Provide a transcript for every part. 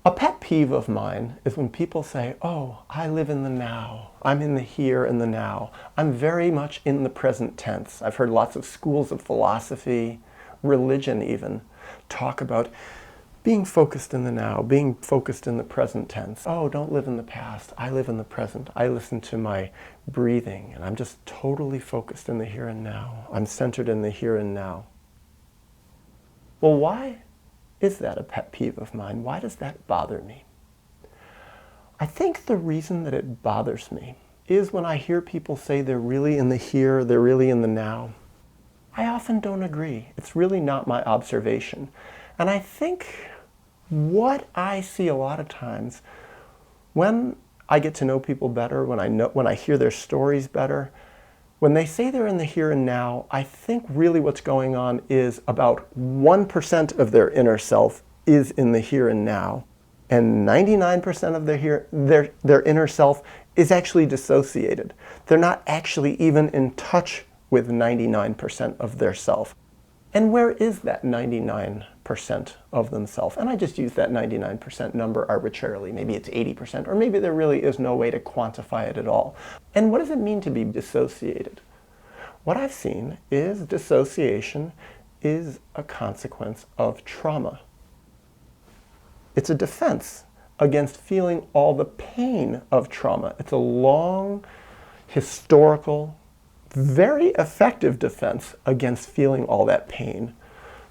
A pet peeve of mine is when people say, oh, I live in the now. I'm in the here and the now. I'm very much in the present tense. I've heard lots of schools of philosophy, religion even, talk about being focused in the now, being focused in the present tense. Oh, don't live in the past. I live in the present. I listen to my breathing, and I'm just totally focused in the here and now. I'm centered in the here and now. Well, why is that a pet peeve of mine? Why does that bother me? I think the reason that it bothers me is when I hear people say they're really in the here, they're really in the now. I often don't agree. It's really not my observation. And I think what I see a lot of times when I get to know people better, when I hear their stories better, when they say they're in the here and now, I think really what's going on is about 1% of their inner self is in the here and now, and 99% of their inner self is actually dissociated. They're not actually even in touch with 99% of their self. And where is that 99% of themselves? And I just use that 99% number arbitrarily. Maybe it's 80%, or maybe there really is no way to quantify it at all. And what does it mean to be dissociated? What I've seen is dissociation is a consequence of trauma. It's a defense against feeling all the pain of trauma. It's a long, historical, very effective defense against feeling all that pain.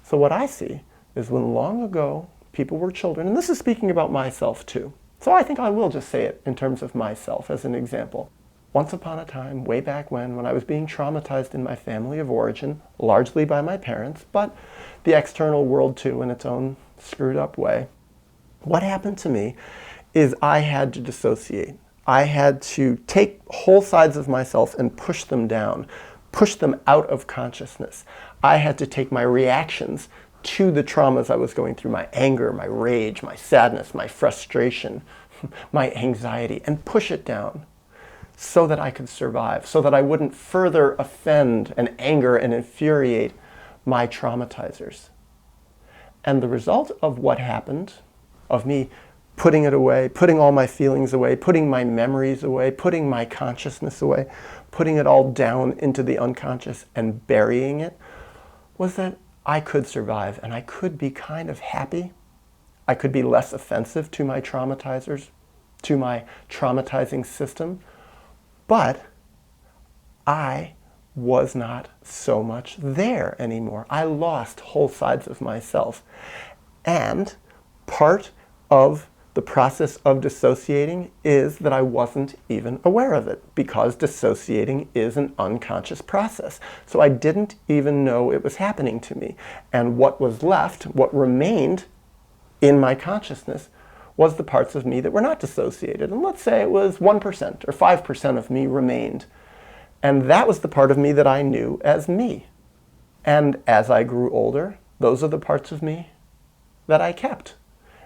So what I see is when long ago people were children, and this is speaking about myself too. So I think I will just say it in terms of myself as an example. Once upon a time, way back when I was being traumatized in my family of origin, largely by my parents, but the external world too in its own screwed up way, what happened to me is I had to dissociate. I had to take whole sides of myself and push them down, push them out of consciousness. I had to take my reactions to the traumas I was going through, my anger, my rage, my sadness, my frustration, my anxiety, and push it down so that I could survive, so that I wouldn't further offend and anger and infuriate my traumatizers. And the result of what happened, of me putting it away, putting all my feelings away, putting my memories away, putting my consciousness away, putting it all down into the unconscious and burying it, was that I could survive and I could be kind of happy. I could be less offensive to my traumatizers, to my traumatizing system, but I was not so much there anymore. I lost whole sides of myself. And part of the process of dissociating is that I wasn't even aware of it, because dissociating is an unconscious process. So I didn't even know it was happening to me. And what was left, what remained in my consciousness, was the parts of me that were not dissociated. And let's say it was 1% or 5% of me remained. And that was the part of me that I knew as me. And as I grew older, those are the parts of me that I kept,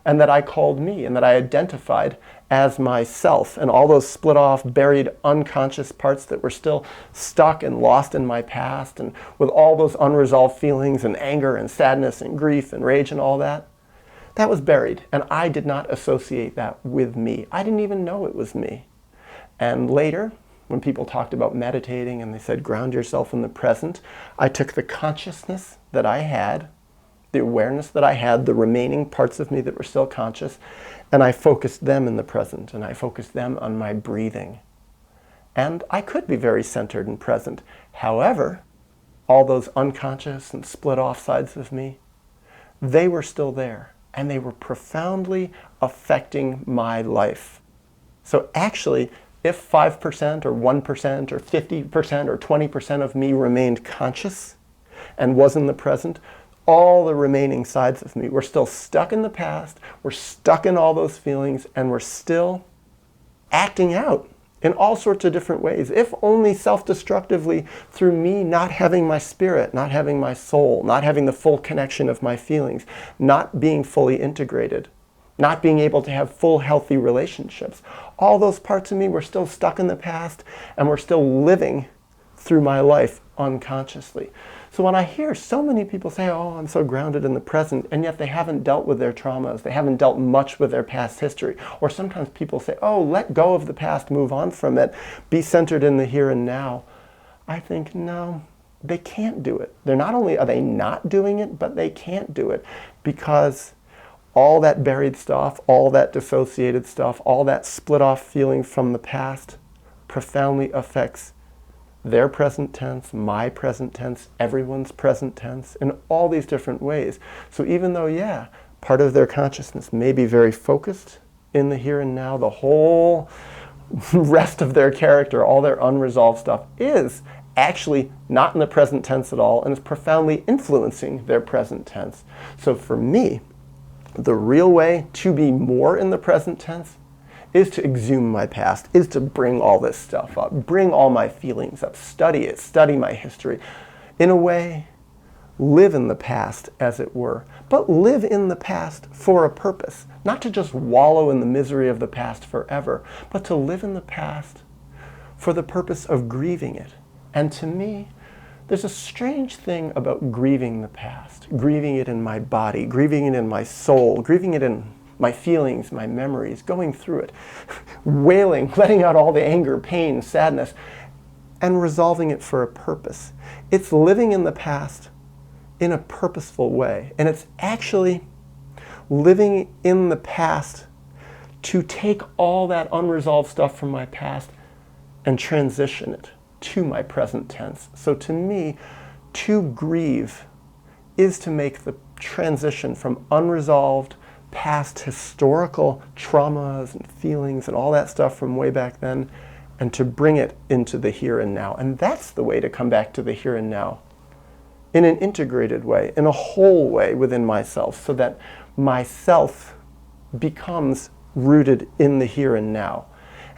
and that I called me, and that I identified as myself. And all those split off, buried, unconscious parts that were still stuck and lost in my past, and with all those unresolved feelings and anger and sadness and grief and rage and all that, that was buried. And I did not associate that with me. I didn't even know it was me. And later, when people talked about meditating and they said, ground yourself in the present, I took the consciousness that I had, the awareness that I had, the remaining parts of me that were still conscious, and I focused them in the present, and I focused them on my breathing. And I could be very centered and present. However, all those unconscious and split off sides of me, they were still there, and they were profoundly affecting my life. So actually, if 5% or 1% or 50% or 20% of me remained conscious and was in the present, all the remaining sides of me were still stuck in the past, were stuck in all those feelings, and were still acting out in all sorts of different ways, if only self-destructively, through me not having my spirit, not having my soul, not having the full connection of my feelings, not being fully integrated, not being able to have full healthy relationships. All those parts of me were still stuck in the past and were still living through my life unconsciously. So when I hear so many people say, oh, I'm so grounded in the present, and yet they haven't dealt with their traumas, they haven't dealt much with their past history, or sometimes people say, oh, let go of the past, move on from it, be centered in the here and now, I think, no, they can't do it. They're not only are they not doing it, but they can't do it because all that buried stuff, all that dissociated stuff, all that split off feeling from the past profoundly affects their present tense, my present tense, everyone's present tense, in all these different ways. So even though, yeah, part of their consciousness may be very focused in the here and now, the whole rest of their character, all their unresolved stuff is actually not in the present tense at all and is profoundly influencing their present tense. So for me, the real way to be more in the present tense is to exhume my past, is to bring all this stuff up, bring all my feelings up, study it, study my history. In a way, live in the past, as it were, but live in the past for a purpose. Not to just wallow in the misery of the past forever, but to live in the past for the purpose of grieving it. And to me, there's a strange thing about grieving the past, grieving it in my body, grieving it in my soul, grieving it in my feelings, my memories, going through it, wailing, letting out all the anger, pain, sadness, and resolving it for a purpose. It's living in the past in a purposeful way. And it's actually living in the past to take all that unresolved stuff from my past and transition it to my present tense. So to me, to grieve is to make the transition from unresolved past historical traumas and feelings and all that stuff from way back then, and to bring it into the here and now. And that's the way to come back to the here and now, in an integrated way, in a whole way within myself, so that myself becomes rooted in the here and now.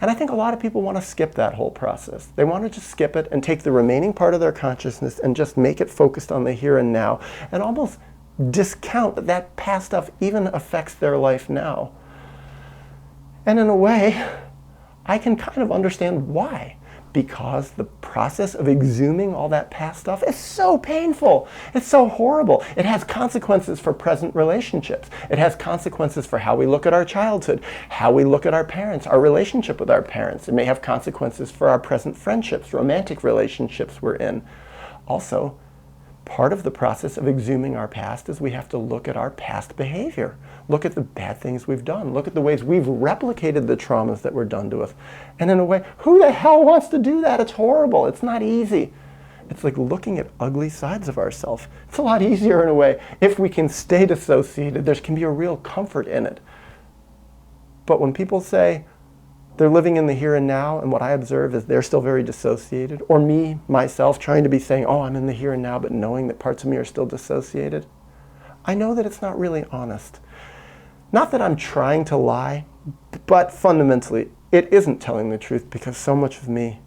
And I think a lot of people want to skip that whole process. They want to just skip it and take the remaining part of their consciousness and just make it focused on the here and now, and almost discount that that past stuff even affects their life now. And in a way, I can kind of understand why. Because the process of exhuming all that past stuff is so painful. It's so horrible. It has consequences for present relationships. It has consequences for how we look at our childhood, how we look at our parents, our relationship with our parents. It may have consequences for our present friendships, romantic relationships we're in. Also, part of the process of exhuming our past is we have to look at our past behavior. Look at the bad things we've done. Look at the ways we've replicated the traumas that were done to us. And in a way, who the hell wants to do that? It's horrible. It's not easy. It's like looking at ugly sides of ourselves. It's a lot easier in a way. If we can stay dissociated, there can be a real comfort in it. But when people say, they're living in the here and now, and what I observe is they're still very dissociated. Or me, myself, trying to be saying, oh, I'm in the here and now, but knowing that parts of me are still dissociated. I know that it's not really honest. Not that I'm trying to lie, but fundamentally, it isn't telling the truth, because so much of me,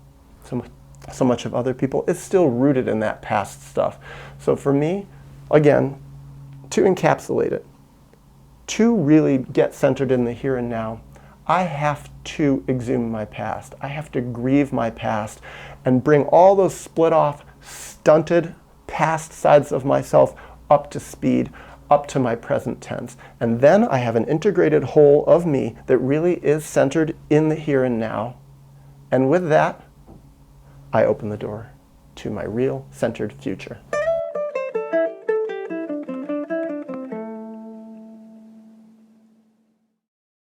so much of other people is still rooted in that past stuff. So for me, again, to encapsulate it, to really get centered in the here and now, I have to exhume my past. I have to grieve my past and bring all those split off, stunted past sides of myself up to speed, up to my present tense. And then I have an integrated whole of me that really is centered in the here and now. And with that, I open the door to my real centered future.